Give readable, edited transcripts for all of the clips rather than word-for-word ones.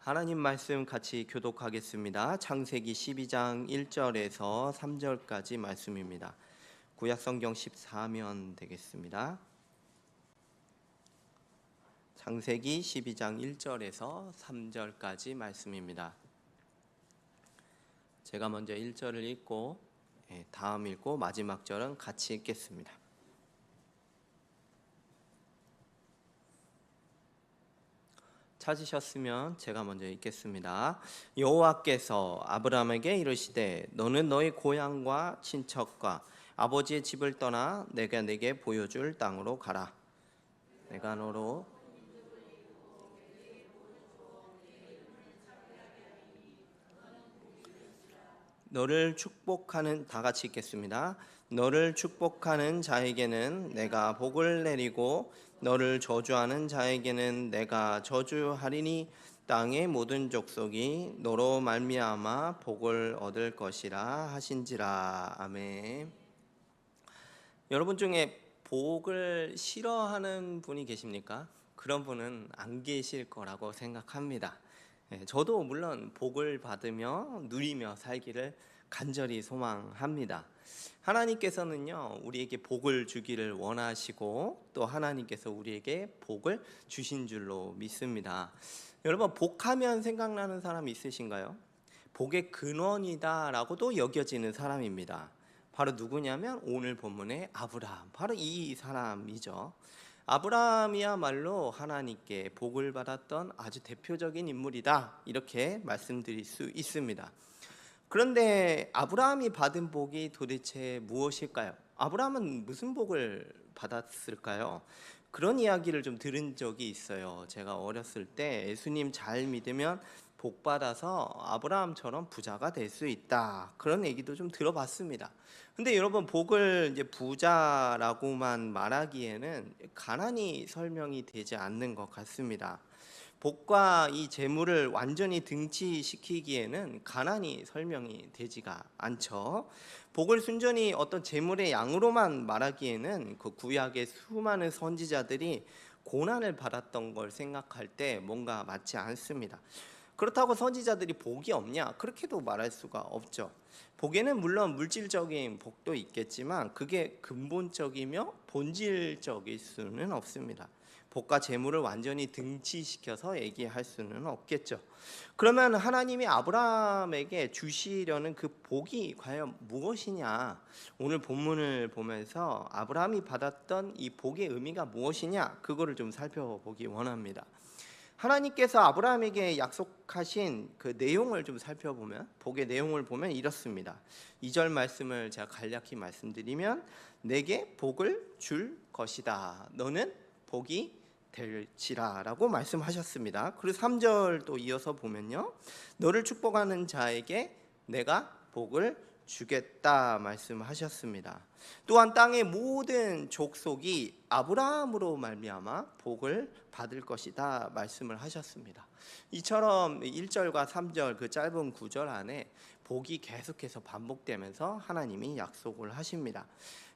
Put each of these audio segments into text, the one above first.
하나님 말씀 같이 교독하겠습니다. 창세기 12장 1절에서 3절까지 말씀입니다. 구약성경 14면 되겠습니다. 창세기 12장 1절에서 3절까지 말씀입니다. 제가 먼저 1절을 읽고 다음 읽고 마지막 절은 같이 읽겠습니다. 찾으셨으면 제가 먼저 읽겠습니다. 여호와께서 아브라함에게 이르시되 너는 너희 고향과 친척과 아버지의 집을 떠나 내가 네게 보여줄 땅으로 가라. 내가 너를 축복하는, 다 같이 읽겠습니다. 너를 축복하는 자에게는 내가 복을 내리고 너를 저주하는 자에게는 내가 저주하리니 땅의 모든 족속이 너로 말미암아 복을 얻을 것이라 하신지라. 아멘. 여러분 중에 복을 싫어하는 분이 계십니까? 그런 분은 안 계실 거라고 생각합니다. 저도 물론 복을 받으며 누리며 살기를 간절히 소망합니다. 하나님께서는요, 우리에게 복을 주기를 원하시고 또 하나님께서 우리에게 복을 주신 줄로 믿습니다. 여러분, 복하면 생각나는 사람 있으신가요? 복의 근원이다라고도 여겨지는 사람입니다. 바로 누구냐면 오늘 본문의 아브라함, 바로 이 사람이죠. 아브라함이야말로 하나님께 복을 받았던 아주 대표적인 인물이다, 이렇게 말씀드릴 수 있습니다. 그런데 아브라함이 받은 복이 도대체 무엇일까요? 아브라함은 무슨 복을 받았을까요? 그런 이야기를 좀 들은 적이 있어요. 제가 어렸을 때 예수님 잘 믿으면 복 받아서 아브라함처럼 부자가 될 수 있다, 그런 얘기도 좀 들어봤습니다. 근데 여러분, 복을 이제 부자라고만 말하기에는 가난이 설명이 되지 않는 것 같습니다. 복과 이 재물을 완전히 등치시키기에는 가난이 설명이 되지가 않죠. 복을 순전히 어떤 재물의 양으로만 말하기에는 그 구약의 수많은 선지자들이 고난을 받았던 걸 생각할 때 뭔가 맞지 않습니다. 그렇다고 선지자들이 복이 없냐? 그렇게도 말할 수가 없죠. 복에는 물론 물질적인 복도 있겠지만 그게 근본적이며 본질적일 수는 없습니다. 복과 재물을 완전히 등치시켜서 얘기할 수는 없겠죠. 그러면 하나님이 아브라함에게 주시려는 그 복이 과연 무엇이냐? 오늘 본문을 보면서 아브라함이 받았던 이 복의 의미가 무엇이냐? 그거를 좀 살펴보기 원합니다. 하나님께서 아브라함에게 약속하신 그 내용을 좀 살펴보면, 복의 내용을 보면 이렇습니다. 2절 말씀을 제가 간략히 말씀드리면, 내게 복을 줄 것이다, 너는 복이 될지라 라고 말씀하셨습니다. 그리고 3절 또 이어서 보면요, 너를 축복하는 자에게 내가 복을 주겠다 말씀하셨습니다. 또한 땅의 모든 족속이 아브라함으로 말미암아 복을 받을 것이다 말씀을 하셨습니다. 이처럼 1절과 3절 그 짧은 구절 안에 복이 계속해서 반복되면서 하나님이 약속을 하십니다.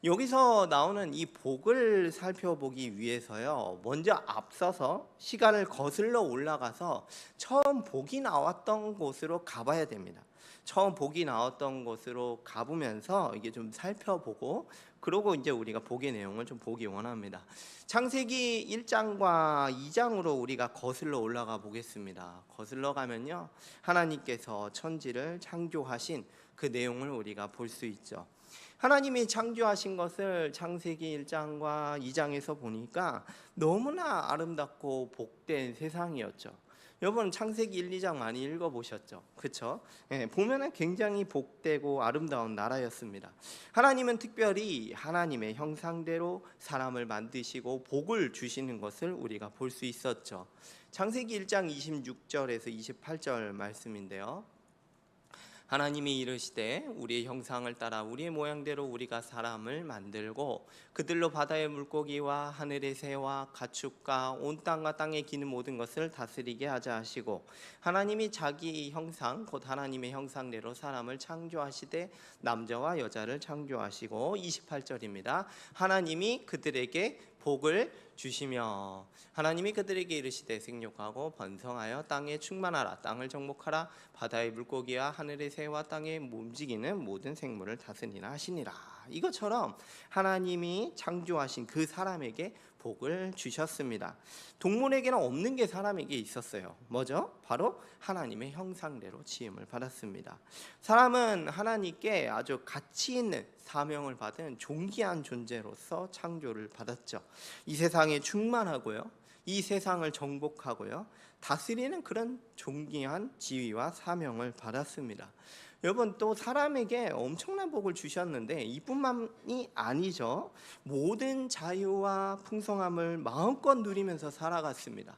여기서 나오는 이 복을 살펴보기 위해서요, 먼저 앞서서 시간을 거슬러 올라가서 처음 복이 나왔던 곳으로 가봐야 됩니다. 처음 복이 나왔던 곳으로 가보면서 이게 좀 살펴보고, 그러고 이제 우리가 복의 내용을 좀 보기 원합니다. 창세기 1장과 2장으로 우리가 거슬러 올라가 보겠습니다. 거슬러 가면요, 하나님께서 천지를 창조하신 그 내용을 우리가 볼 수 있죠. 하나님이 창조하신 것을 창세기 1장과 2장에서 보니까 너무나 아름답고 복된 세상이었죠. 여러분, 창세기 1, 2장 많이 읽어보셨죠? 그렇죠? 보면은 굉장히 복되고 아름다운 나라였습니다. 하나님은 특별히 하나님의 형상대로 사람을 만드시고 복을 주시는 것을 우리가 볼 수 있었죠. 창세기 1장 26절에서 28절 말씀인데요, 하나님이 이르시되 우리의 형상을 따라 우리의 모양대로 우리가 사람을 만들고 그들로 바다의 물고기와 하늘의 새와 가축과 온 땅과 땅에 기는 모든 것을 다스리게 하자 하시고, 하나님이 자기 형상 곧 하나님의 형상대로 사람을 창조하시되 남자와 여자를 창조하시고, 28절입니다. 하나님이 그들에게 복을 주시며 하나님이 그들에게 이르시되 생육하고 번성하여 땅에 충만하라. 땅을 정복하라. 바다의 물고기와 하늘의 새와 땅에 움직이는 모든 생물을 다스리라 하시니라. 이것처럼 하나님이 창조하신 그 사람에게 복을 주셨습니다. 동물에게는 없는 게 사람에게 있었어요. 뭐죠? 바로 하나님의 형상대로 지음을 받았습니다. 사람은 하나님께 아주 가치 있는 사명을 받은 존귀한 존재로서 창조를 받았죠. 이 세상에 충만하고요, 이 세상을 정복하고요, 다스리는 그런 존귀한 지위와 사명을 받았습니다. 여러분, 또 사람에게 엄청난 복을 주셨는데 이뿐만이 아니죠. 모든 자유와 풍성함을 마음껏 누리면서 살아갔습니다.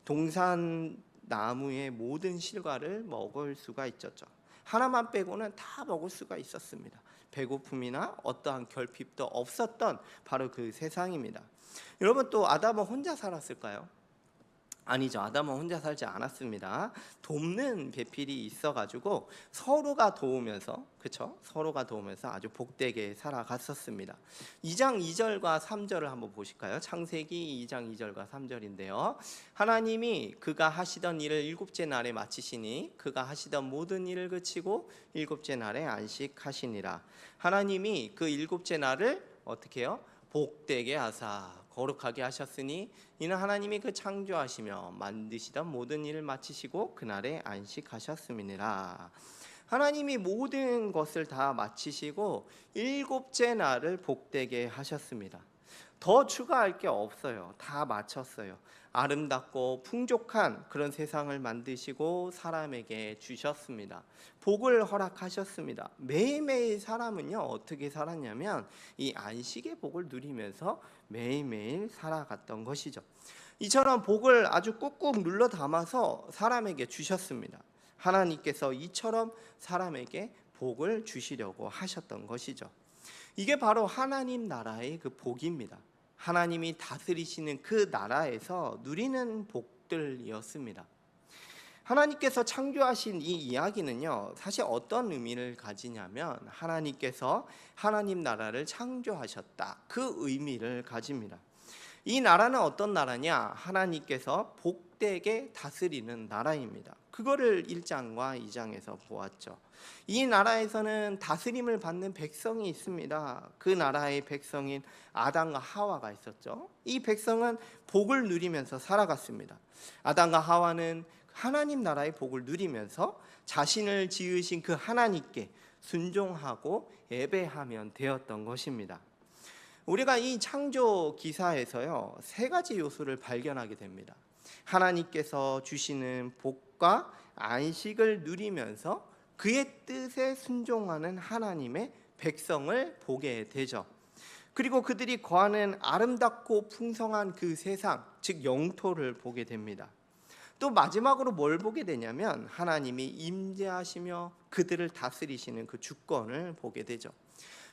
동산 나무의 모든 실과를 먹을 수가 있었죠. 하나만 빼고는 다 먹을 수가 있었습니다. 배고픔이나 어떠한 결핍도 없었던 바로 그 세상입니다. 여러분, 또 아담은 혼자 살았을까요? 아니죠. 아담은 혼자 살지 않았습니다. 돕는 배필이 있어가지고 서로가 도우면서, 그렇죠? 서로가 도우면서 아주 복되게 살아갔었습니다. 2장 2절과 3절을 한번 보실까요? 창세기 2장 2절과 3절인데요. 하나님이 그가 하시던 일을 일곱째 날에 마치시니 그가 하시던 모든 일을 그치고 일곱째 날에 안식하시니라. 하나님이 그 일곱째 날을 어떻게 해요? 복되게 하사 거룩하게 하셨으니 이는 하나님이 그 창조하시며 만드시던 모든 일을 마치시고 그날에 안식하셨음이니라. 하나님이 모든 것을 다 마치시고 일곱째 날을 복되게 하셨습니다. 더 추가할 게 없어요. 다 마쳤어요. 아름답고 풍족한 그런 세상을 만드시고 사람에게 주셨습니다. 복을 허락하셨습니다. 매일매일 사람은요, 어떻게 살았냐면 이 안식의 복을 누리면서 매일매일 살아갔던 것이죠. 이처럼 복을 아주 꾹꾹 눌러 담아서 사람에게 주셨습니다. 하나님께서 이처럼 사람에게 복을 주시려고 하셨던 것이죠. 이게 바로 하나님 나라의 그 복입니다. 하나님이 다스리시는 그 나라에서 누리는 복들이었습니다. 하나님께서 창조하신 이 이야기는요, 사실 어떤 의미를 가지냐면 하나님께서 하나님 나라를 창조하셨다, 그 의미를 가집니다. 이 나라는 어떤 나라냐? 하나님께서 복되게 다스리는 나라입니다. 그거를 1장과 2장에서 보았죠. 이 나라에서는 다스림을 받는 백성이 있습니다. 그 나라의 백성인 아담과 하와가 있었죠. 이 백성은 복을 누리면서 살아갔습니다. 아담과 하와는 하나님 나라의 복을 누리면서 자신을 지으신 그 하나님께 순종하고 예배하면 되었던 것입니다. 우리가 이 창조 기사에서요, 세 가지 요소를 발견하게 됩니다. 하나님께서 주시는 복과 안식을 누리면서 그의 뜻에 순종하는 하나님의 백성을 보게 되죠. 그리고 그들이 거하는 아름답고 풍성한 그 세상, 즉 영토를 보게 됩니다. 또 마지막으로 뭘 보게 되냐면 하나님이 임재하시며 그들을 다스리시는 그 주권을 보게 되죠.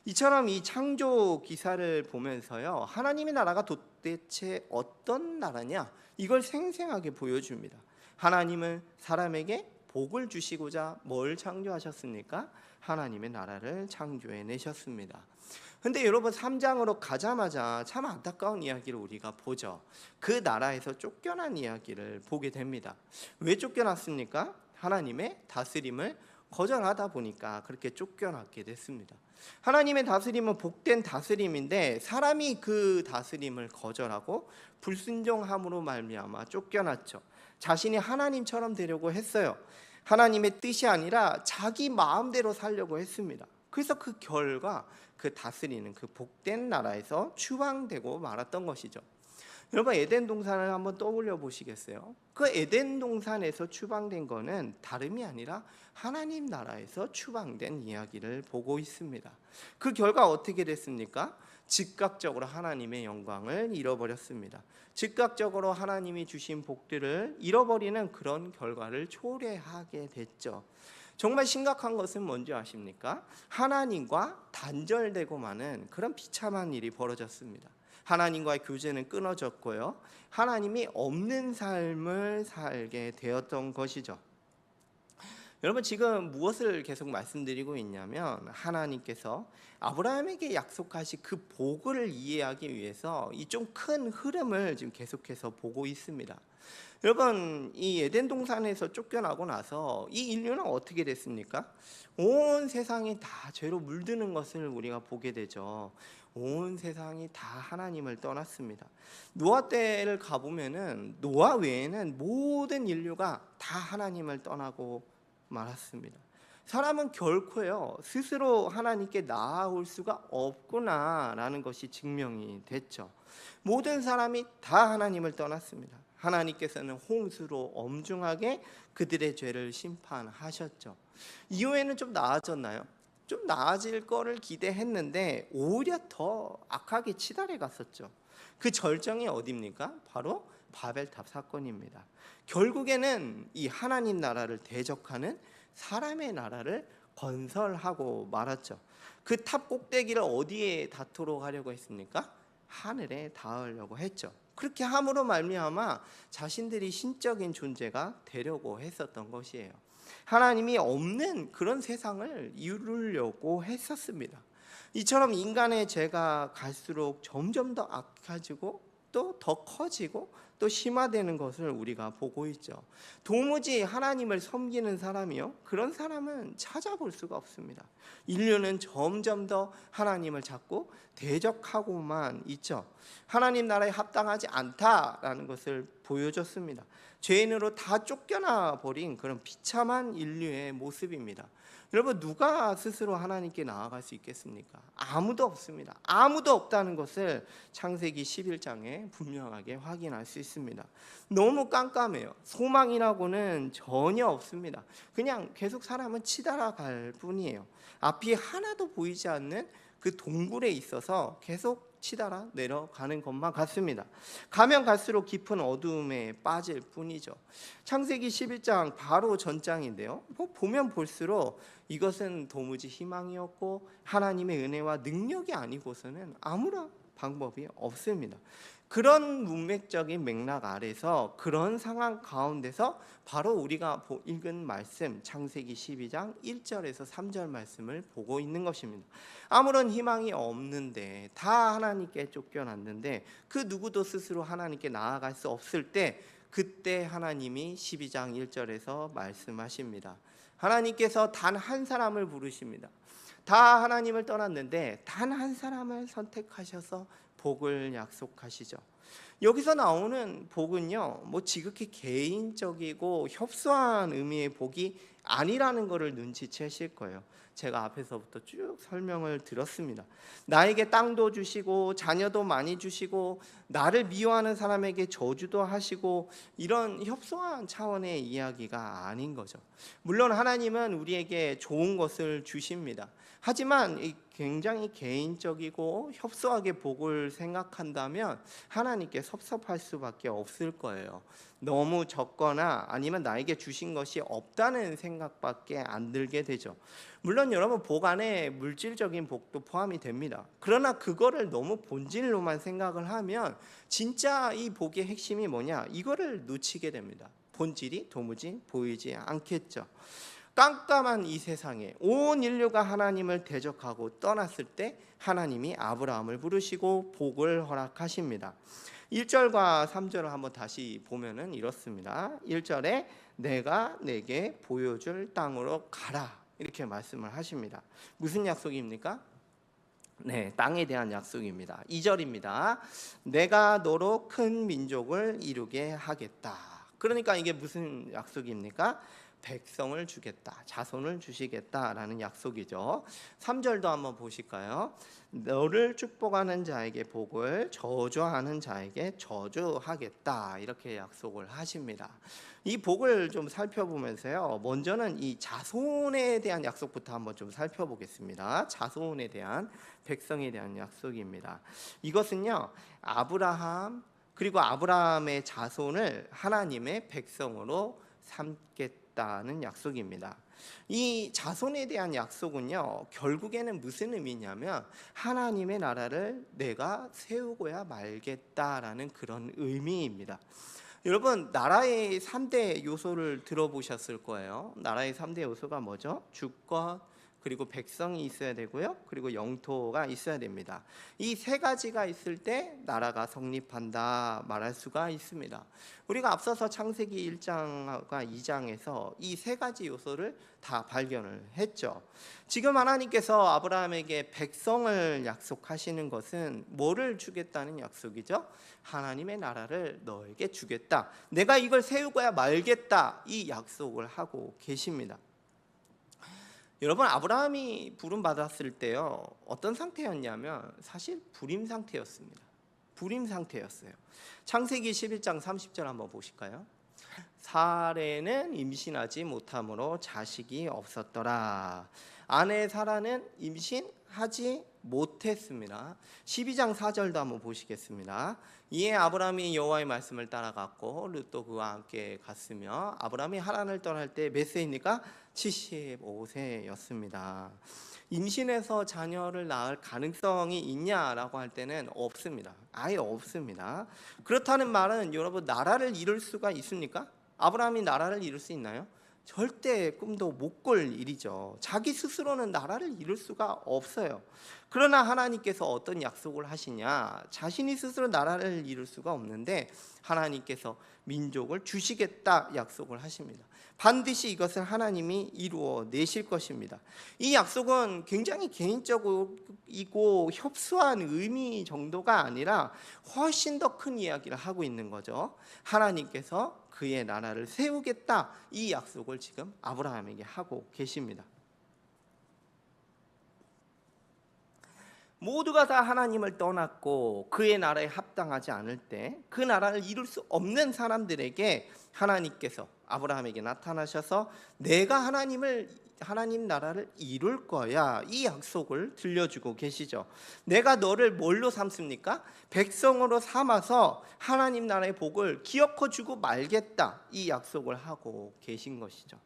이처럼 이 창조 기사를 보면서요, 하나님의 나라가 도대체 어떤 나라냐, 이걸 생생하게 보여줍니다. 하나님은 사람에게 복을 주시고자 뭘 창조하셨습니까? 하나님의 나라를 창조해 내셨습니다. 근데 여러분, 3장으로 가자마자 참 안타까운 이야기를 우리가 보죠. 그 나라에서 쫓겨난 이야기를 보게 됩니다. 왜 쫓겨났습니까? 하나님의 다스림을 거절하다 보니까 그렇게 쫓겨났게 됐습니다. 하나님의 다스림은 복된 다스림인데 사람이 그 다스림을 거절하고 불순종함으로 말미암아 쫓겨났죠. 자신이 하나님처럼 되려고 했어요. 하나님의 뜻이 아니라 자기 마음대로 살려고 했습니다. 그래서 그 결과 그 다스리는 그 복된 나라에서 추방되고 말았던 것이죠. 여러분, 에덴 동산을 한번 떠올려 보시겠어요? 그 에덴 동산에서 추방된 거는 다름이 아니라 하나님 나라에서 추방된 이야기를 보고 있습니다. 그 결과 어떻게 됐습니까? 즉각적으로 하나님의 영광을 잃어버렸습니다. 즉각적으로 하나님이 주신 복들을 잃어버리는 그런 결과를 초래하게 됐죠. 정말 심각한 것은 뭔지 아십니까? 하나님과 단절되고 마는 그런 비참한 일이 벌어졌습니다. 하나님과의 교제는 끊어졌고요, 하나님이 없는 삶을 살게 되었던 것이죠. 여러분 지금 무엇을 계속 말씀드리고 있냐면 하나님께서 아브라함에게 약속하신 그 복을 이해하기 위해서 이 좀 큰 흐름을 지금 계속해서 보고 있습니다. 여러분 이 에덴 동산에서 쫓겨나고 나서 이 인류는 어떻게 됐습니까? 온 세상이 다 죄로 물드는 것을 우리가 보게 되죠. 온 세상이 다 하나님을 떠났습니다. 노아 때를 가보면은 노아 외에는 모든 인류가 다 하나님을 떠나고 말았습니다. 사람은 결코요 스스로 하나님께 나아올 수가 없구나라는 것이 증명이 됐죠. 모든 사람이 다 하나님을 떠났습니다. 하나님께서는 홍수로 엄중하게 그들의 죄를 심판하셨죠. 이후에는 좀 나아졌나요? 좀 나아질 거를 기대했는데 오히려 더 악하게 치달아 갔었죠. 그 절정이 어디입니까? 바로 바벨탑 사건입니다. 결국에는 이 하나님 나라를 대적하는 사람의 나라를 건설하고 말았죠. 그 탑 꼭대기를 어디에 닿도록 하려고 했습니까? 하늘에 닿으려고 했죠. 그렇게 함으로 말미암아 자신들이 신적인 존재가 되려고 했었던 것이에요. 하나님이 없는 그런 세상을 이루려고 했었습니다. 이처럼 인간의 죄가 갈수록 점점 더 악해지고 또 더 커지고 또 심화되는 것을 우리가 보고 있죠. 도무지 하나님을 섬기는 사람이요, 그런 사람은 찾아볼 수가 없습니다. 인류는 점점 더 하나님을 찾고 대적하고만 있죠. 하나님 나라에 합당하지 않다라는 것을 보여줬습니다. 죄인으로 다 쫓겨나 버린 그런 비참한 인류의 모습입니다. 여러분 누가 스스로 하나님께 나아갈 수 있겠습니까? 아무도 없습니다. 아무도 없다는 것을 창세기 11장에 분명하게 확인할 수 있습니다. 너무 깜깜해요. 소망이라고는 전혀 없습니다. 그냥 계속 사람은 치달아갈 뿐이에요. 앞이 하나도 보이지 않는 그 동굴에 있어서 계속 치달아 내려가는 것만 같습니다. 가면 갈수록 깊은 어두움에 빠질 뿐이죠. 창세기 11장 바로 전장인데요. 보면 볼수록 이것은 도무지 희망이 없고 하나님의 은혜와 능력이 아니고서는 아무런 방법이 없습니다. 그런 문맥적인 맥락 아래서 그런 상황 가운데서 바로 우리가 읽은 말씀 창세기 12장 1절에서 3절 말씀을 보고 있는 것입니다. 아무런 희망이 없는데 다 하나님께 쫓겨났는데 그 누구도 스스로 하나님께 나아갈 수 없을 때 그때 하나님이 12장 1절에서 말씀하십니다. 하나님께서 단 한 사람을 부르십니다. 다 하나님을 떠났는데 단 한 사람을 선택하셔서 복을 약속하시죠. 여기서 나오는 복은요, 지극히 개인적이고 협소한 의미의 복이 아니라는 것을 눈치채실 거예요. 제가 앞에서부터 쭉 설명을 들었습니다. 나에게 땅도 주시고 자녀도 많이 주시고 나를 미워하는 사람에게 저주도 하시고 이런 협소한 차원의 이야기가 아닌 거죠. 물론 하나님은 우리에게 좋은 것을 주십니다. 하지만 굉장히 개인적이고 협소하게 복을 생각한다면 하나님께 섭섭할 수밖에 없을 거예요. 너무 적거나 아니면 나에게 주신 것이 없다는 생각밖에 안 들게 되죠. 물론 여러분 복 안에 물질적인 복도 포함이 됩니다. 그러나 그거를 너무 본질로만 생각을 하면 진짜 이 복의 핵심이 뭐냐, 이거를 놓치게 됩니다. 본질이 도무지 보이지 않겠죠. 깜깜한 이 세상에 온 인류가 하나님을 대적하고 떠났을 때 하나님이 아브라함을 부르시고 복을 허락하십니다. 1절과 3절을 한번 다시 보면은 이렇습니다. 1절에 내가 내게 보여줄 땅으로 가라, 이렇게 말씀을 하십니다. 무슨 약속입니까? 네, 땅에 대한 약속입니다. 2절입니다. 내가 너로 큰 민족을 이루게 하겠다. 그러니까 이게 무슨 약속입니까? 백성을 주겠다, 자손을 주시겠다라는 약속이죠. 3절도 한번 보실까요? 너를 축복하는 자에게 복을, 저주하는 자에게 저주하겠다, 이렇게 약속을 하십니다. 이 복을 좀 살펴보면서요, 먼저는 이 자손에 대한 약속부터 한번 좀 살펴보겠습니다. 자손에 대한, 백성에 대한 약속입니다. 이것은요, 아브라함 그리고 아브라함의 자손을 하나님의 백성으로 삼겠다는 약속입니다. 이 자손에 대한 약속은요, 결국에는 무슨 의미냐면 하나님의 나라를 내가 세우고야 말겠다라는 그런 의미입니다. 여러분, 나라의 3대 요소를 들어보셨을 거예요. 나라의 3대 요소가 뭐죠? 주권, 그리고 백성이 있어야 되고요. 그리고 영토가 있어야 됩니다. 이 세 가지가 있을 때 나라가 성립한다 말할 수가 있습니다. 우리가 앞서서 창세기 1장과 2장에서 이 세 가지 요소를 다 발견을 했죠. 지금 하나님께서 아브라함에게 백성을 약속하시는 것은 뭐를 주겠다는 약속이죠? 하나님의 나라를 너에게 주겠다. 내가 이걸 세우고야 말겠다. 이 약속을 하고 계십니다. 여러분, 아브라함이 부름 받았을 때요, 어떤 상태였냐면 사실 불임 상태였습니다. 불임 상태였어요. 창세기 11장 30절 한번 보실까요? 사레는 임신하지 못함으로 자식이 없었더라. 아내 사라는 임신하지 못했습니다. 12장 4절도 한번 보시겠습니다. 이에 아브라함이 여호와의 말씀을 따라갔고 룻도 그와 함께 갔으며 아브라함이 하란을 떠날 때 몇 세입니까? 75세였습니다. 임신해서 자녀를 낳을 가능성이 있냐라고 할 때는 없습니다. 아예 없습니다. 그렇다는 말은 여러분, 나라를 이룰 수가 있습니까? 아브라함이 나라를 이룰 수 있나요? 절대 꿈도 못 꿀 일이죠. 자기 스스로는 나라를 이룰 수가 없어요. 그러나 하나님께서 어떤 약속을 하시냐? 자신이 스스로 나라를 이룰 수가 없는데 하나님께서 민족을 주시겠다 약속을 하십니다. 반드시 이것을 하나님이 이루어 내실 것입니다. 이 약속은 굉장히 개인적이고 협소한 의미 정도가 아니라 훨씬 더 큰 이야기를 하고 있는 거죠. 하나님께서 그의 나라를 세우겠다, 이 약속을 지금 아브라함에게 하고 계십니다. 모두가 다 하나님을 떠났고 그의 나라에 합당하지 않을 때 그 나라를 이룰 수 없는 사람들에게 하나님께서 아브라함에게 나타나셔서 내가 하나님 나라를 이룰 거야, 이 약속을 들려주고 계시죠. 내가 너를 뭘로 삼습니까? 백성으로 삼아서 하나님 나라의 복을 기업해 주고 말겠다, 이 약속을 하고 계신 것이죠.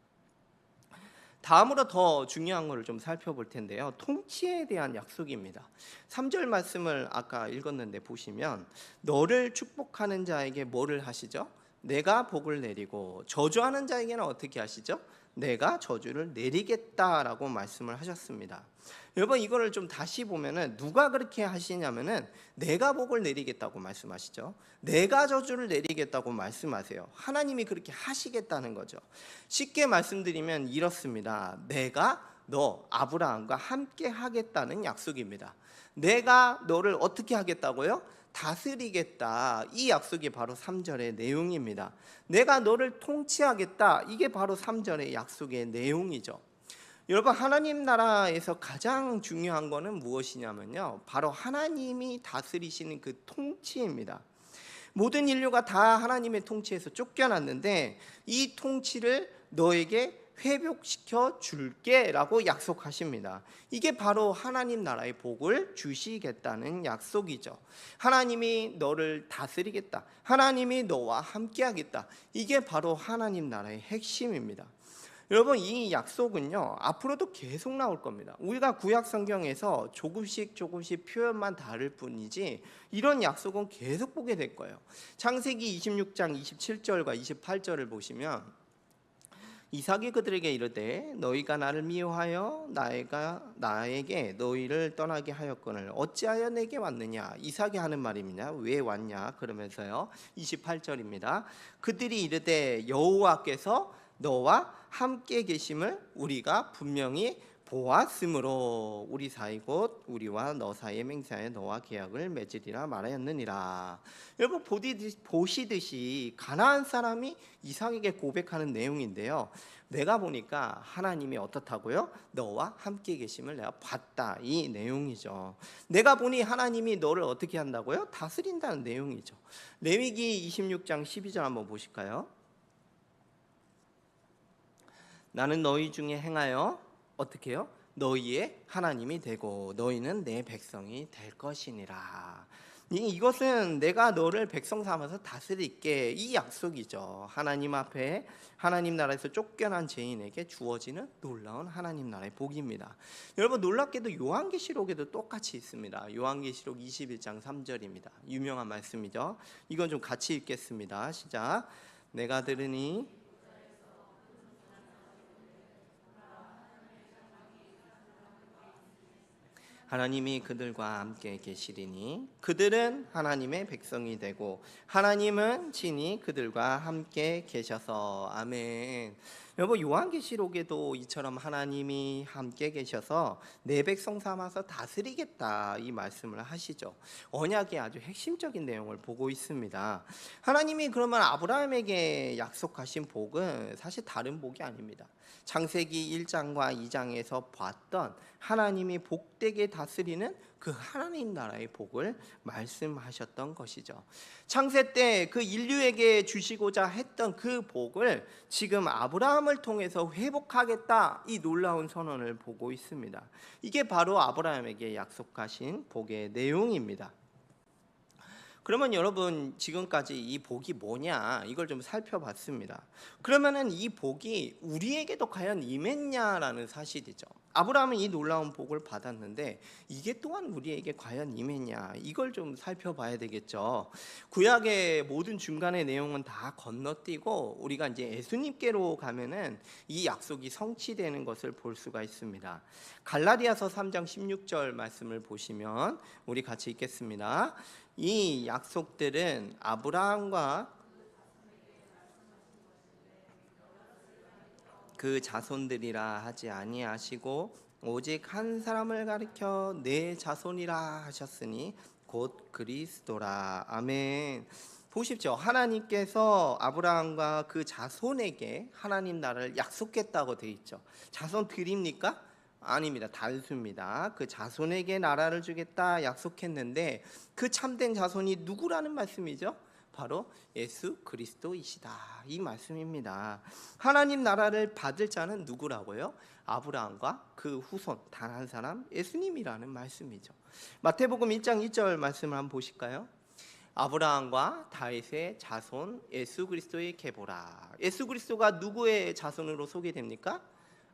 다음으로 더 중요한 것을 좀 살펴볼 텐데요, 통치에 대한 약속입니다. 3절 말씀을 아까 읽었는데 보시면 너를 축복하는 자에게 뭐를 하시죠? 내가 복을 내리고 저주하는 자에게는 어떻게 하시죠? 내가 저주를 내리겠다라고 말씀을 하셨습니다. 여러분, 이거를 좀 다시 보면은 누가 그렇게 하시냐면은 내가 복을 내리겠다고 말씀하시죠. 내가 저주를 내리겠다고 말씀하세요. 하나님이 그렇게 하시겠다는 거죠. 쉽게 말씀드리면 이렇습니다. 내가 너 아브라함과 함께 하겠다는 약속입니다. 내가 너를 어떻게 하겠다고요? 다스리겠다, 이 약속이 바로 3절의 내용입니다. 내가 너를 통치하겠다, 이게 바로 3절의 약속의 내용이죠. 여러분, 하나님 나라에서 가장 중요한 거는 무엇이냐면요, 바로 하나님이 다스리시는 그 통치입니다. 모든 인류가 다 하나님의 통치에서 쫓겨났는데 이 통치를 너에게 회복시켜 줄게 라고 약속하십니다. 이게 바로 하나님 나라의 복을 주시겠다는 약속이죠. 하나님이 너를 다스리겠다, 하나님이 너와 함께 하겠다, 이게 바로 하나님 나라의 핵심입니다. 여러분, 이 약속은요 앞으로도 계속 나올 겁니다. 우리가 구약 성경에서 조금씩 표현만 다를 뿐이지 이런 약속은 계속 보게 될 거예요. 창세기 26장 27절과 28절을 보시면 이삭이 그들에게 이르되 너희가 나를 미워하여 나에게 너희를 떠나게 하였거늘 어찌하여 내게 왔느냐. 이삭이 하는 말입니다. 왜 왔냐 그러면서요, 28절입니다. 그들이 이르되 여호와께서 너와 함께 계심을 우리가 분명히 보았으므로 우리 사이 곧 우리와 너 사이의 맹세하여 너와 계약을 맺으리라 말하였느니라. 여러분, 보시듯이 가나안 사람이 이삭에게 고백하는 내용인데요, 내가 보니까 하나님이 어떻다고요? 너와 함께 계심을 내가 봤다, 이 내용이죠. 내가 보니 하나님이 너를 어떻게 한다고요? 다스린다는 내용이죠. 레위기 26장 12절 한번 보실까요? 나는 너희 중에 행하여 어떻게 해요? 너희의 하나님이 되고 너희는 내 백성이 될 것이니라. 이것은 내가 너를 백성 삼아서 다스릴게, 이 약속이죠. 하나님 앞에 하나님 나라에서 쫓겨난 죄인에게 주어지는 놀라운 하나님 나라의 복입니다. 여러분, 놀랍게도 요한계시록에도 똑같이 있습니다. 요한계시록 21장 3절입니다. 유명한 말씀이죠. 이건 좀 같이 읽겠습니다. 시작. 내가 들으니 하나님이 그들과 함께 계시리니 그들은 하나님의 백성이 되고 하나님은 친히 그들과 함께 계셔서. 아멘. 여러분, 요한계시록에도 이처럼 하나님이 함께 계셔서 내 백성 삼아서 다스리겠다, 이 말씀을 하시죠. 언약의 아주 핵심적인 내용을 보고 있습니다. 하나님이 그러면 아브라함에게 약속하신 복은 사실 다른 복이 아닙니다. 창세기 1장과 2장에서 봤던 하나님이 복되게 다스리는 그 하나님 나라의 복을 말씀하셨던 것이죠. 창세 때 그 인류에게 주시고자 했던 그 복을 지금 아브라함을 통해서 회복하겠다, 이 놀라운 선언을 보고 있습니다. 이게 바로 아브라함에게 약속하신 복의 내용입니다. 그러면 여러분, 지금까지 이 복이 뭐냐, 이걸 좀 살펴봤습니다. 그러면은 이 복이 우리에게도 과연 임했냐라는 사실이죠. 아브라함은 이 놀라운 복을 받았는데 이게 또한 우리에게 과연 임했냐, 이걸 좀 살펴봐야 되겠죠. 구약의 모든 중간의 내용은 다 건너뛰고 우리가 이제 예수님께로 가면은 이 약속이 성취되는 것을 볼 수가 있습니다. 갈라디아서 3장 16절 말씀을 보시면 우리 같이 읽겠습니다. 이 약속들은 아브라함과 그 자손들이라 하지 아니하시고 오직 한 사람을 가리켜 내 자손이라 하셨으니 곧 그리스도라. 아멘. 보십시오. 하나님께서 아브라함과 그 자손에게 하나님 나라를 약속했다고 되어 있죠. 자손 드립니까? 아닙니다. 단수입니다. 그 자손에게 나라를 주겠다 약속했는데 그 참된 자손이 누구라는 말씀이죠? 바로 예수 그리스도이시다, 이 말씀입니다. 하나님 나라를 받을 자는 누구라고요? 아브라함과 그 후손 단 한 사람, 예수님이라는 말씀이죠. 마태복음 1장 1절 말씀을 한번 보실까요? 아브라함과 다윗의 자손 예수 그리스도의 계보라. 예수 그리스도가 누구의 자손으로 소개됩니까?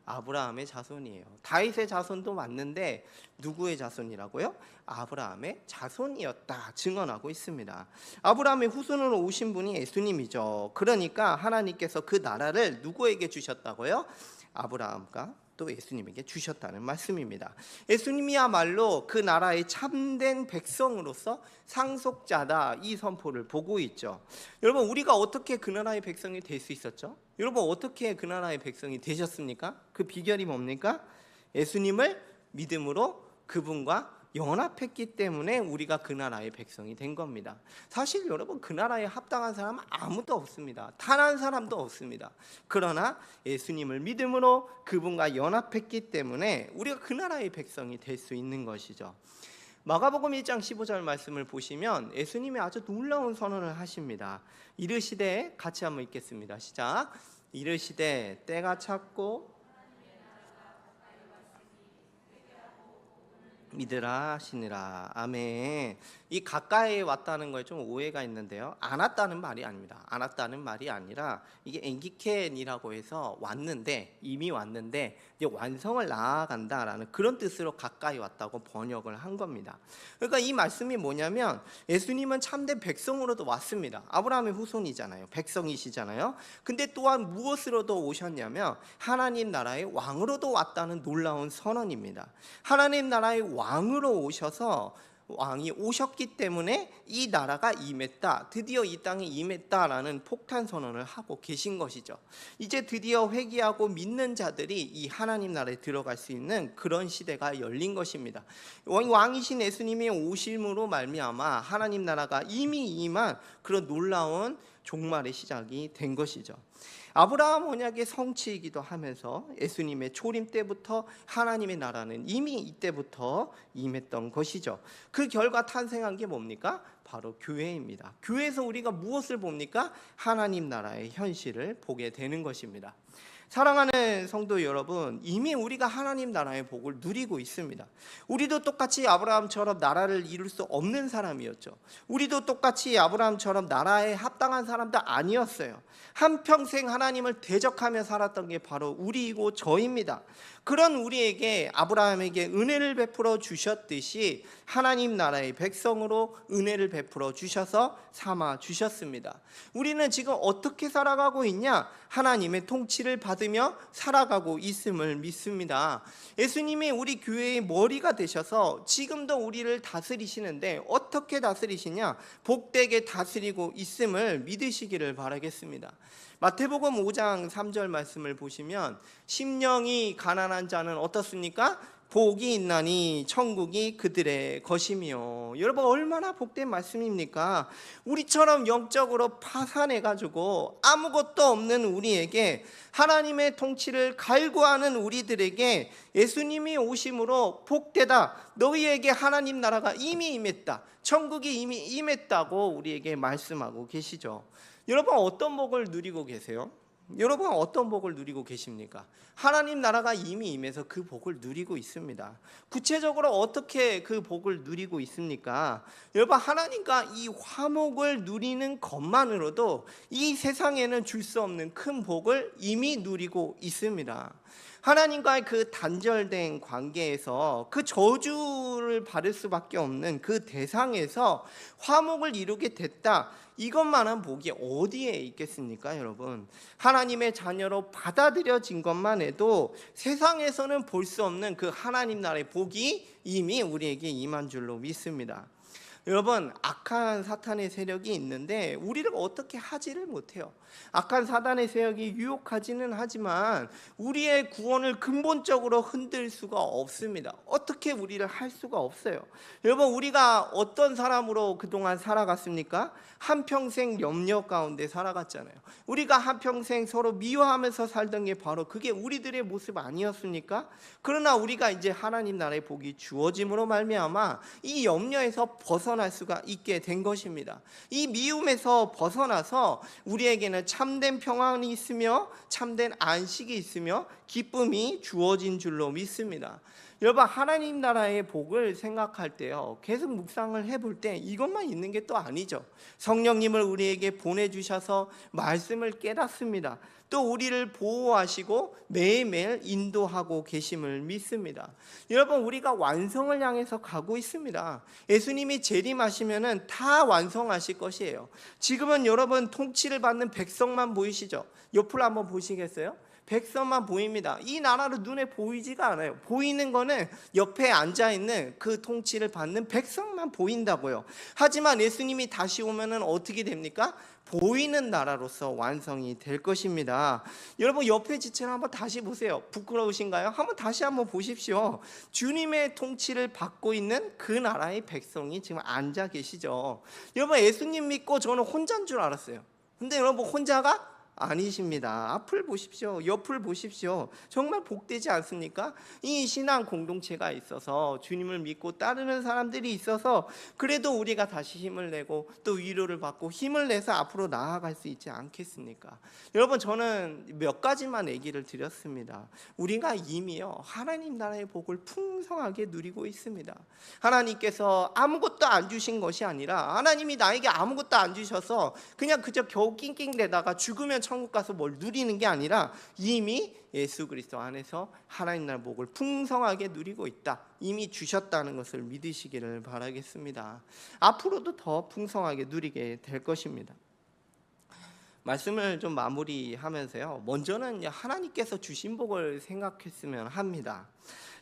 아브라함의 자손이에요. 다윗의 자손도 맞는데 누구의 자손이라고요? 아브라함의 자손이었다 증언하고 있습니다. 아브라함의 후손으로 오신 분이 예수님이죠. 그러니까 하나님께서 그 나라를 누구에게 주셨다고요? 아브라함과 또 예수님에게 주셨다는 말씀입니다. 예수님이야말로 그 나라의 참된 백성으로서 상속자다, 이 선포를 보고 있죠. 여러분, 우리가 어떻게 그 나라의 백성이 될 수 있었죠? 여러분, 어떻게 그 나라의 백성이 되셨습니까? 그 비결이 뭡니까? 예수님을 믿음으로 그분과 연합했기 때문에 우리가 그 나라의 백성이 된 겁니다. 사실 여러분, 그 나라에 합당한 사람은 아무도 없습니다. 단 한 사람도 없습니다. 그러나 예수님을 믿음으로 그분과 연합했기 때문에 우리가 그 나라의 백성이 될 수 있는 것이죠. 마가복음 1장 15절 말씀을 보시면 예수님이 아주 놀라운 선언을 하십니다. 이르시되, 같이 한번 읽겠습니다. 시작. 이르시되 때가 찼고 믿으라 하시니라. 아멘. 이 가까이 왔다는 거에 좀 오해가 있는데요, 안 왔다는 말이 아닙니다. 안 왔다는 말이 아니라 이게 엔기켄이라고 해서 왔는데, 이미 왔는데 이제 완성을 나아간다라는 그런 뜻으로 가까이 왔다고 번역을 한 겁니다. 그러니까 이 말씀이 뭐냐면 예수님은 참된 백성으로도 왔습니다. 아브라함의 후손이잖아요. 백성이시잖아요. 근데 또한 무엇으로도 오셨냐면 하나님 나라의 왕으로도 왔다는 놀라운 선언입니다. 하나님 나라의 왕으로 오셔서, 왕이 오셨기 때문에 이 나라가 임했다, 드디어 이 땅에 임했다라는 폭탄 선언을 하고 계신 것이죠. 이제 드디어 회개하고 믿는 자들이 이 하나님 나라에 들어갈 수 있는 그런 시대가 열린 것입니다. 왕이신 예수님이 오심으로 말미암아 하나님 나라가 이미 임한 그런 놀라운 종말의 시작이 된 것이죠. 아브라함 언약의 성취이기도 하면서 예수님의 초림 때부터 하나님의 나라는 이미 이때부터 임했던 것이죠. 그 결과 탄생한 게 뭡니까? 바로 교회입니다. 교회에서 우리가 무엇을 봅니까? 하나님 나라의 현실을 보게 되는 것입니다. 사랑하는 성도 여러분, 이미 우리가 하나님 나라의 복을 누리고 있습니다. 우리도 똑같이 아브라함처럼 나라를 이룰 수 없는 사람이었죠. 우리도 똑같이 아브라함처럼 나라에 합당한 사람도 아니었어요. 한평생 하나님을 대적하며 살았던 게 바로 우리이고 저입니다. 그런 우리에게 아브라함에게 은혜를 베풀어 주셨듯이 하나님 나라의 백성으로 은혜를 베풀어 주셔서 삼아 주셨습니다. 우리는 지금 어떻게 살아가고 있냐? 하나님의 통치를 받으며 살아가고 있음을 믿습니다. 예수님이 우리 교회의 머리가 되셔서 지금도 우리를 다스리시는데 어떻게 다스리시냐? 복되게 다스리고 있음을 믿으시기를 바라겠습니다. 마태복음 5장 3절 말씀을 보시면 심령이 가난한 자는 어떻습니까? 복이 있나니 천국이 그들의 것이며. 여러분, 얼마나 복된 말씀입니까? 우리처럼 영적으로 파산해가지고 아무것도 없는 우리에게, 하나님의 통치를 갈구하는 우리들에게 예수님이 오심으로 복되다, 너희에게 하나님 나라가 이미 임했다, 천국이 이미 임했다고 우리에게 말씀하고 계시죠. 여러분, 어떤 복을 누리고 계세요? 여러분, 어떤 복을 누리고 계십니까? 하나님 나라가 이미 임해서 그 복을 누리고 있습니다. 구체적으로 어떻게 그 복을 누리고 있습니까? 여러분, 하나님과 이 화목을 누리는 것만으로도 이 세상에는 줄 수 없는 큰 복을 이미 누리고 있습니다. 하나님과의 그 단절된 관계에서, 그 저주를 받을 수밖에 없는 그 대상에서 화목을 이루게 됐다, 이것만한 복이 어디에 있겠습니까? 여러분, 하나님의 자녀로 받아들여진 것만 해도 세상에서는 볼 수 없는 그 하나님 나라의 복이 이미 우리에게 임한 줄로 믿습니다. 여러분, 악한 사탄의 세력이 있는데 우리를 어떻게 하지를 못해요. 악한 사탄의 세력이 유혹하지는 하지만 우리의 구원을 근본적으로 흔들 수가 없습니다. 어떻게 우리를 할 수가 없어요. 여러분, 우리가 어떤 사람으로 그동안 살아갔습니까? 한평생 염려 가운데 살아갔잖아요. 우리가 한평생 서로 미워하면서 살던 게 바로 그게 우리들의 모습 아니었습니까? 그러나 우리가 이제 하나님 나라의 복이 주어짐으로 말미암아 이 염려에서 벗어날 수가 있게 된 것입니다. 이 미움에서 벗어나서 우리에게는 참된 평안이 있으며 참된 안식이 있으며 기쁨이 주어진 줄로 믿습니다. 여러분, 하나님 나라의 복을 생각할 때요, 계속 묵상을 해볼 때 이것만 있는 게 또 아니죠. 성령님을 우리에게 보내주셔서 말씀을 깨닫습니다. 또 우리를 보호하시고 매일매일 인도하고 계심을 믿습니다. 여러분, 우리가 완성을 향해서 가고 있습니다. 예수님이 재림하시면은 다 완성하실 것이에요. 지금은 여러분 통치를 받는 백성만 보이시죠? 옆으로 한번 보시겠어요? 백성만 보입니다. 이 나라로 눈에 보이지가 않아요. 보이는 거는 옆에 앉아있는 그 통치를 받는 백성만 보인다고요. 하지만 예수님이 다시 오면은 어떻게 됩니까? 보이는 나라로서 완성이 될 것입니다. 여러분, 옆에 지체를 한번 다시 보세요. 부끄러우신가요? 한번 다시 한번 보십시오. 주님의 통치를 받고 있는 그 나라의 백성이 지금 앉아 계시죠. 여러분, 예수님 믿고 저는 혼자인 줄 알았어요. 근데 여러분, 혼자가 아니십니다. 앞을 보십시오. 옆을 보십시오. 정말 복되지 않습니까? 이 신앙 공동체가 있어서, 주님을 믿고 따르는 사람들이 있어서 그래도 우리가 다시 힘을 내고 또 위로를 받고 힘을 내서 앞으로 나아갈 수 있지 않겠습니까? 여러분, 저는 몇 가지만 얘기를 드렸습니다. 우리가 이미요 하나님 나라의 복을 풍성하게 누리고 있습니다. 하나님께서 아무것도 안 주신 것이 아니라, 하나님이 나에게 아무것도 안 주셔서 그냥 그저 겨우 낑낑대다가 죽으면 천국 가서 뭘 누리는 게 아니라 이미 예수 그리스도 안에서 하나님 나라의 복을 풍성하게 누리고 있다, 이미 주셨다는 것을 믿으시기를 바라겠습니다. 앞으로도 더 풍성하게 누리게 될 것입니다. 말씀을 좀 마무리하면서요, 먼저는 하나님께서 주신 복을 생각했으면 합니다.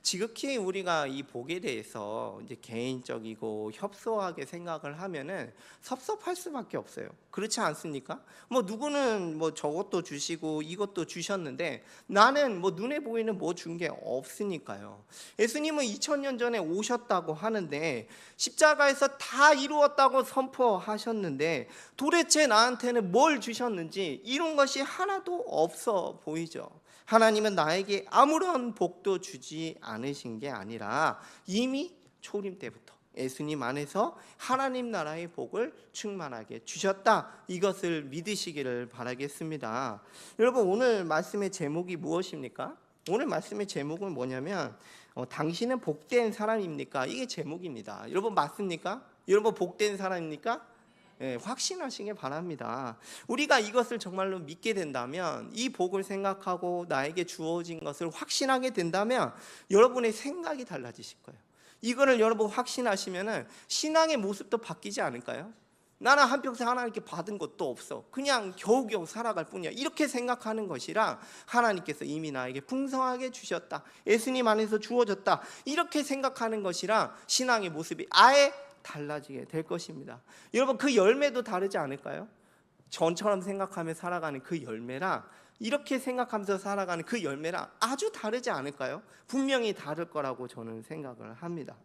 지극히 우리가 이 복에 대해서 이제 개인적이고 협소하게 생각을 하면은 섭섭할 수밖에 없어요. 그렇지 않습니까? 뭐 누구는 뭐 저것도 주시고 이것도 주셨는데 나는 뭐 눈에 보이는 뭐 준 게 없으니까요. 예수님은 2000년 전에 오셨다고 하는데 십자가에서 다 이루었다고 선포하셨는데 도대체 나한테는 뭘 주셨는지 이런 것이 하나도 없어 보이죠. 하나님은 나에게 아무런 복도 주지 않으신 게 아니라 이미 초림 때부터 예수님 안에서 하나님 나라의 복을 충만하게 주셨다. 이것을 믿으시기를 바라겠습니다. 여러분, 오늘 말씀의 제목이 무엇입니까? 오늘 말씀의 제목은 뭐냐면 당신은 복된 사람입니까? 이게 제목입니다. 여러분, 맞습니까? 여러분, 복된 사람입니까? 예, 확신하시길 바랍니다. 우리가 이것을 정말로 믿게 된다면, 이 복을 생각하고 나에게 주어진 것을 확신하게 된다면 여러분의 생각이 달라지실 거예요. 이거를 여러분 확신하시면 신앙의 모습도 바뀌지 않을까요? 나는 한평생 하나님께 받은 것도 없어, 그냥 겨우겨우 살아갈 뿐이야, 이렇게 생각하는 것이랑 하나님께서 이미 나에게 풍성하게 주셨다, 예수님 안에서 주어졌다, 이렇게 생각하는 것이랑 신앙의 모습이 아예 달라지게 될 것입니다. 여러분, 그 열매도 다르지 않을까요? 전처럼 생각하며 살아가는 그 열매랑 이렇게 생각하면서 살아가는 그 열매랑 아주 다르지 않을까요? 분명히 다를 거라고 저는 생각을 합니다.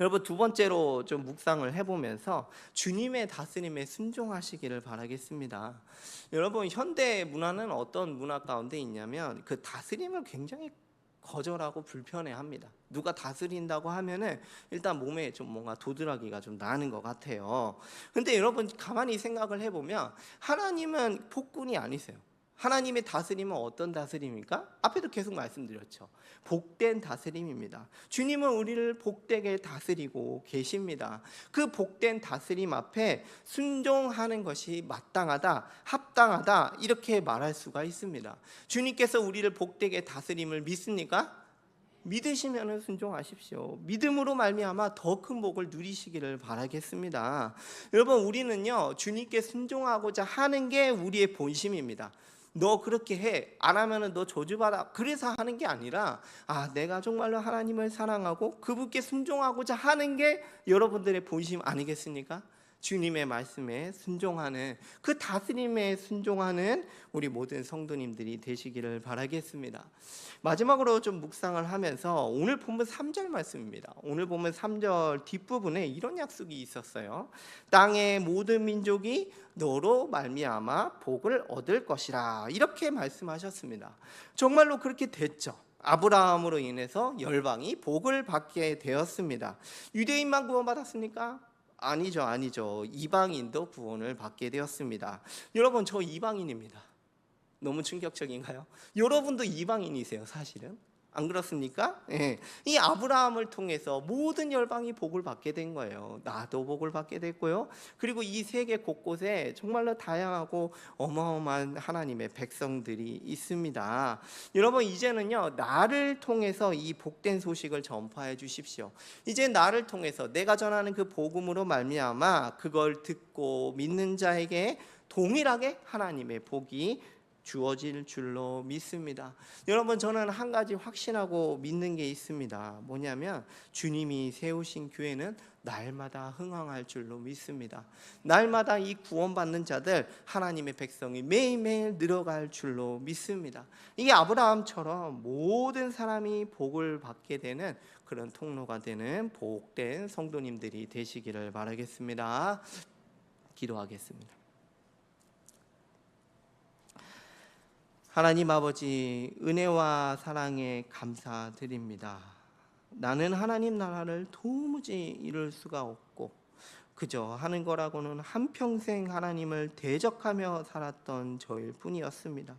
여러분, 두 번째로 좀 묵상을 해보면서 주님의 다스림에 순종하시기를 바라겠습니다. 여러분, 현대 문화는 어떤 문화 가운데 있냐면 그 다스림을 굉장히 거절하고 불편해합니다. 누가 다스린다고 하면은 일단 몸에 좀 뭔가 도드라기가 좀 나는 것 같아요. 근데 여러분, 가만히 생각을 해보면 하나님은 폭군이 아니세요. 하나님의 다스림은 어떤 다스림입니까? 앞에도 계속 말씀드렸죠. 복된 다스림입니다. 주님은 우리를 복되게 다스리고 계십니다. 그 복된 다스림 앞에 순종하는 것이 마땅하다, 합당하다, 이렇게 말할 수가 있습니다. 주님께서 우리를 복되게 다스림을 믿습니까? 믿으시면 순종하십시오. 믿음으로 말미암아 더 큰 복을 누리시기를 바라겠습니다. 여러분, 우리는요, 주님께 순종하고자 하는 게 우리의 본심입니다. 너 그렇게 해, 안 하면은 너 저주받아, 그래서 하는 게 아니라 내가 정말로 하나님을 사랑하고 그분께 순종하고자 하는 게 여러분들의 본심 아니겠습니까? 주님의 말씀에 순종하는, 그 다스림에 순종하는 우리 모든 성도님들이 되시기를 바라겠습니다. 마지막으로 좀 묵상을 하면서 오늘 본문 3절 말씀입니다. 오늘 본문 3절 뒷부분에 이런 약속이 있었어요. 땅의 모든 민족이 너로 말미암아 복을 얻을 것이라, 이렇게 말씀하셨습니다. 정말로 그렇게 됐죠. 아브라함으로 인해서 열방이 복을 받게 되었습니다. 유대인만 구원받았습니까? 아니죠. 이방인도 구원을 받게 되었습니다. 여러분, 저 이방인입니다. 너무 충격적인가요? 여러분도 이방인이세요, 사실은. 안 그렇습니까? 예. 이 아브라함을 통해서 모든 열방이 복을 받게 된 거예요. 나도 복을 받게 됐고요. 그리고 이 세계 곳곳에 정말로 다양하고 어마어마한 하나님의 백성들이 있습니다. 여러분, 이제는요, 나를 통해서 이 복된 소식을 전파해 주십시오. 이제 나를 통해서 내가 전하는 그 복음으로 말미암아 그걸 듣고 믿는 자에게 동일하게 하나님의 복이 주어질 줄로 믿습니다. 여러분, 저는 한 가지 확신하고 믿는 게 있습니다. 뭐냐면 주님이 세우신 교회는 날마다 흥황할 줄로 믿습니다. 날마다 이 구원받는 자들, 하나님의 백성이 매일매일 늘어갈 줄로 믿습니다. 이게 아브라함처럼 모든 사람이 복을 받게 되는 그런 통로가 되는 복된 성도님들이 되시기를 바라겠습니다. 기도하겠습니다. 하나님 아버지, 은혜와 사랑에 감사드립니다. 나는 하나님 나라를 도무지 이룰 수가 없고 그저 하는 거라고는 한평생 하나님을 대적하며 살았던 저일 뿐이었습니다.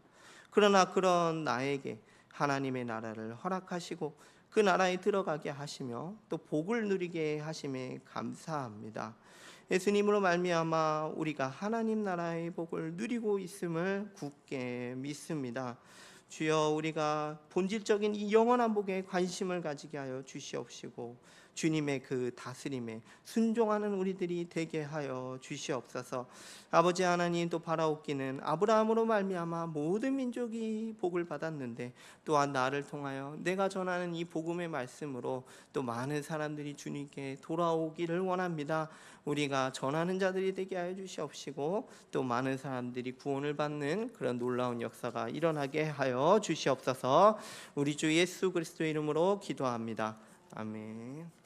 그러나 그런 나에게 하나님의 나라를 허락하시고 그 나라에 들어가게 하시며 또 복을 누리게 하심에 감사합니다. 예수님으로 말미암아 우리가 하나님 나라의 복을 누리고 있음을 굳게 믿습니다. 주여, 우리가 본질적인 이 영원한 복에 관심을 가지게 하여 주시옵시고 주님의 그 다스림에 순종하는 우리들이 되게 하여 주시옵소서. 아버지 하나님, 또 바라옵기는 아브라함으로 말미암아 모든 민족이 복을 받았는데 또한 나를 통하여 내가 전하는 이 복음의 말씀으로 또 많은 사람들이 주님께 돌아오기를 원합니다. 우리가 전하는 자들이 되게 하여 주시옵시고 또 많은 사람들이 구원을 받는 그런 놀라운 역사가 일어나게 하여 주시옵소서. 우리 주 예수 그리스도의 이름으로 기도합니다. 아멘.